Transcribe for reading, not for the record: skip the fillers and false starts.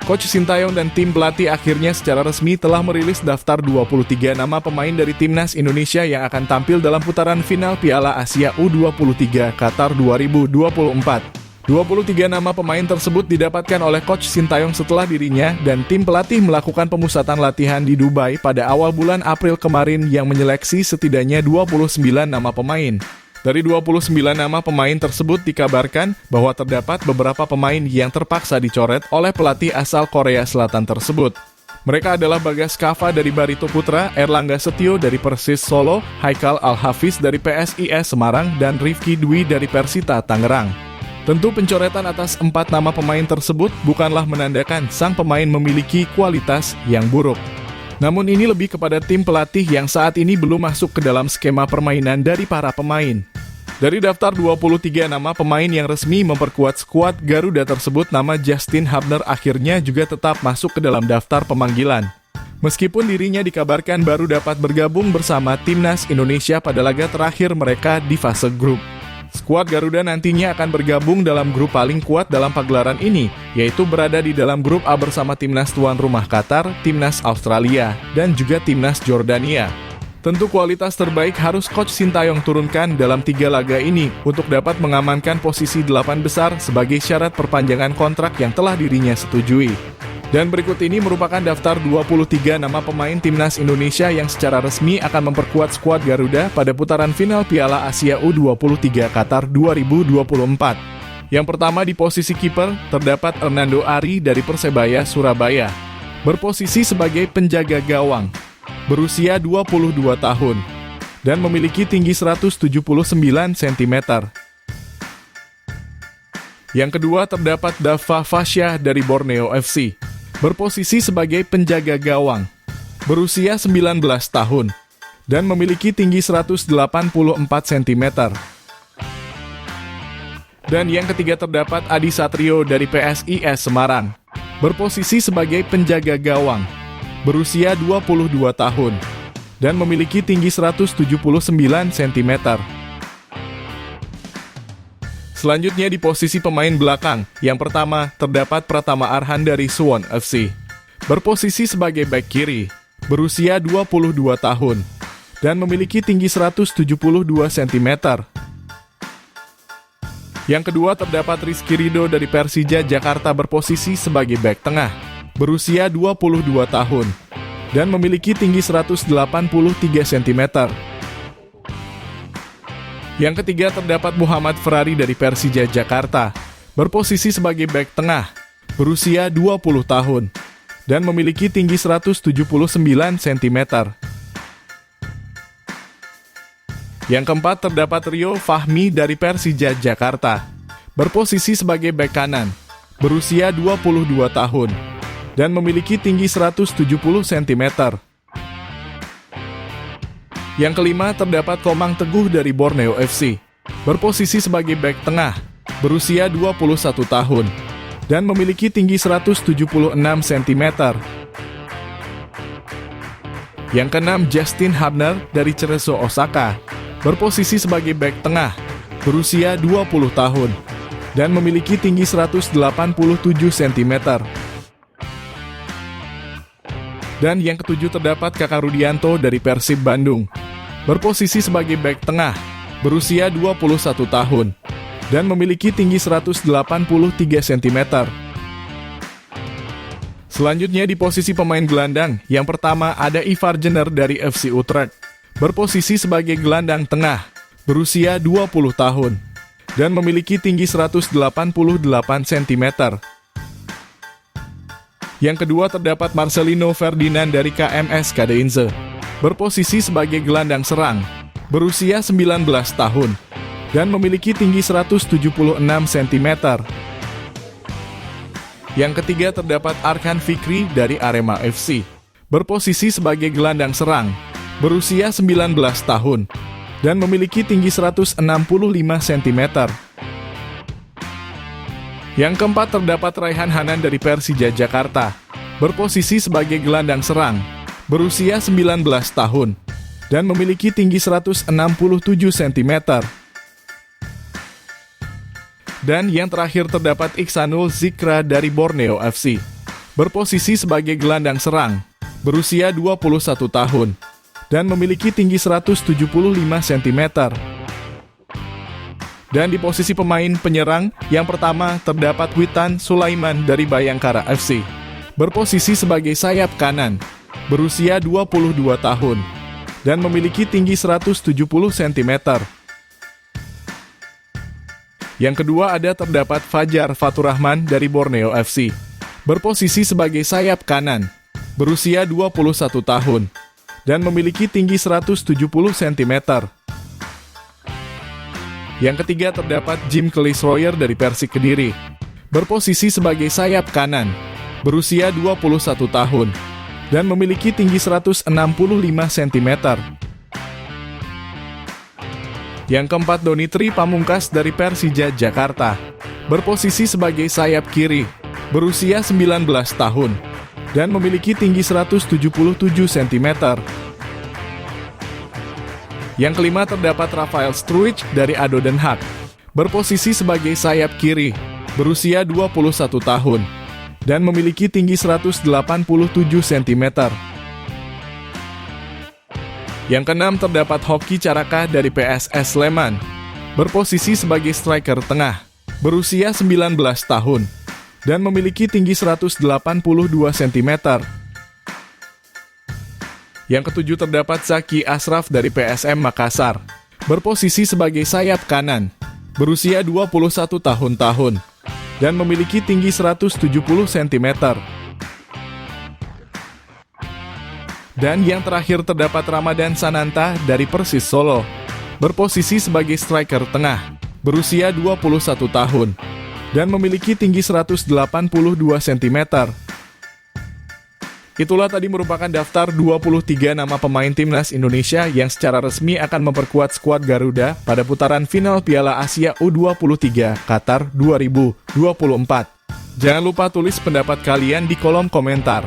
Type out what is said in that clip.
Coach Sintayong dan tim pelatih akhirnya secara resmi telah merilis daftar 23 nama pemain dari Timnas Indonesia yang akan tampil dalam putaran final Piala Asia U23 Qatar 2024. 23 nama pemain tersebut didapatkan oleh Coach Sintayong setelah dirinya dan tim pelatih melakukan pemusatan latihan di Dubai pada awal bulan April kemarin yang menyeleksi setidaknya 29 nama pemain. Dari 29 nama pemain tersebut dikabarkan bahwa terdapat beberapa pemain yang terpaksa dicoret oleh pelatih asal Korea Selatan tersebut. Mereka adalah Bagas Kava dari Barito Putra, Erlangga Setio dari Persis Solo, Haikal Al-Hafiz dari PSIS Semarang, dan Rifki Dwi dari Persita Tangerang. Tentu pencoretan atas 4 nama pemain tersebut bukanlah menandakan sang pemain memiliki kualitas yang buruk. Namun ini lebih kepada tim pelatih yang saat ini belum masuk ke dalam skema permainan dari para pemain. Dari daftar 23 nama pemain yang resmi memperkuat skuad Garuda tersebut, nama Justin Hubner akhirnya juga tetap masuk ke dalam daftar pemanggilan. Meskipun dirinya dikabarkan baru dapat bergabung bersama Timnas Indonesia pada laga terakhir mereka di fase grup. Skuad Garuda nantinya akan bergabung dalam grup paling kuat dalam pagelaran ini, yaitu berada di dalam grup A bersama Timnas tuan rumah Qatar, Timnas Australia, dan juga Timnas Jordania. Tentu kualitas terbaik harus Coach Sintayong turunkan dalam 3 laga ini untuk dapat mengamankan posisi 8 besar sebagai syarat perpanjangan kontrak yang telah dirinya setujui. Dan berikut ini merupakan daftar 23 nama pemain Timnas Indonesia yang secara resmi akan memperkuat skuad Garuda pada putaran final Piala Asia U23 Qatar 2024. Yang pertama di posisi kiper terdapat Hernando Ari dari Persebaya Surabaya. Berposisi sebagai penjaga gawang. Berusia 22 tahun. Dan memiliki tinggi 179 cm. Yang kedua terdapat Dava Fasya dari Borneo FC. Berposisi sebagai penjaga gawang, berusia 19 tahun, dan memiliki tinggi 184 cm. Dan yang ketiga terdapat Adi Satrio dari PSIS Semarang, berposisi sebagai penjaga gawang, berusia 22 tahun, dan memiliki tinggi 179 cm. Selanjutnya di posisi pemain belakang, yang pertama terdapat Pratama Arhan dari Suwon FC. Berposisi sebagai bek kiri, berusia 22 tahun, dan memiliki tinggi 172 cm. Yang kedua terdapat Rizky Ridho dari Persija Jakarta berposisi sebagai bek tengah, berusia 22 tahun, dan memiliki tinggi 183 cm. Yang ketiga terdapat Muhammad Ferrari dari Persija Jakarta, berposisi sebagai bek tengah, berusia 20 tahun, dan memiliki tinggi 179 cm. Yang keempat terdapat Rio Fahmi dari Persija Jakarta, berposisi sebagai bek kanan, berusia 22 tahun, dan memiliki tinggi 170 cm. Yang kelima terdapat Komang Teguh dari Borneo FC, berposisi sebagai bek tengah, berusia 21 tahun, dan memiliki tinggi 176 cm. Yang keenam Justin Hubner dari Cerezo Osaka, berposisi sebagai bek tengah, berusia 20 tahun, dan memiliki tinggi 187 cm. Dan yang ketujuh terdapat Kakak Rudianto dari Persib Bandung, berposisi sebagai bek tengah, berusia 21 tahun, dan memiliki tinggi 183 cm. Selanjutnya di posisi pemain gelandang, yang pertama ada Ivar Jenner dari FC Utrecht, berposisi sebagai gelandang tengah, berusia 20 tahun, dan memiliki tinggi 188 cm. Yang kedua terdapat Marcelino Ferdinand dari KMS Kadeinze, berposisi sebagai gelandang serang, berusia 19 tahun, dan memiliki tinggi 176 cm. Yang ketiga terdapat Arkan Fikri dari Arema FC, berposisi sebagai gelandang serang, berusia 19 tahun, dan memiliki tinggi 165 cm. Yang keempat terdapat Raihan Hanan dari Persija Jakarta, berposisi sebagai gelandang serang, berusia 19 tahun, dan memiliki tinggi 167 cm. Dan yang terakhir terdapat Iksanul Zikra dari Borneo FC, berposisi sebagai gelandang serang, berusia 21 tahun, dan memiliki tinggi 175 cm. Dan di posisi pemain penyerang, yang pertama terdapat Witan Sulaiman dari Bayangkara FC, berposisi sebagai sayap kanan, berusia 22 tahun, dan memiliki tinggi 170 cm. Yang kedua terdapat Fajar Faturrahman dari Borneo FC, berposisi sebagai sayap kanan, berusia 21 tahun, dan memiliki tinggi 170 cm. Yang ketiga terdapat Jim Cleese-Royer dari Persik Kediri, berposisi sebagai sayap kanan, berusia 21 tahun, dan memiliki tinggi 165 cm. Yang keempat Donitri Pamungkas dari Persija Jakarta, berposisi sebagai sayap kiri, berusia 19 tahun, dan memiliki tinggi 177 cm. Yang kelima terdapat Rafael Struijk dari ADO Den Haag, berposisi sebagai sayap kiri, berusia 21 tahun, dan memiliki tinggi 187 cm. Yang keenam terdapat Hoki Caraka dari PSS Sleman, berposisi sebagai striker tengah, berusia 19 tahun, dan memiliki tinggi 182 cm. Yang ketujuh terdapat Zaki Ashraf dari PSM Makassar, berposisi sebagai sayap kanan, berusia 21 tahun, dan memiliki tinggi 170 cm. Dan yang terakhir terdapat Ramadan Sananta dari Persis Solo, berposisi sebagai striker tengah, berusia 21 tahun, dan memiliki tinggi 182 cm. Itulah tadi merupakan daftar 23 nama pemain timnas Indonesia yang secara resmi akan memperkuat skuad Garuda pada putaran final Piala Asia U23 Qatar 2024. Jangan lupa tulis pendapat kalian di kolom komentar.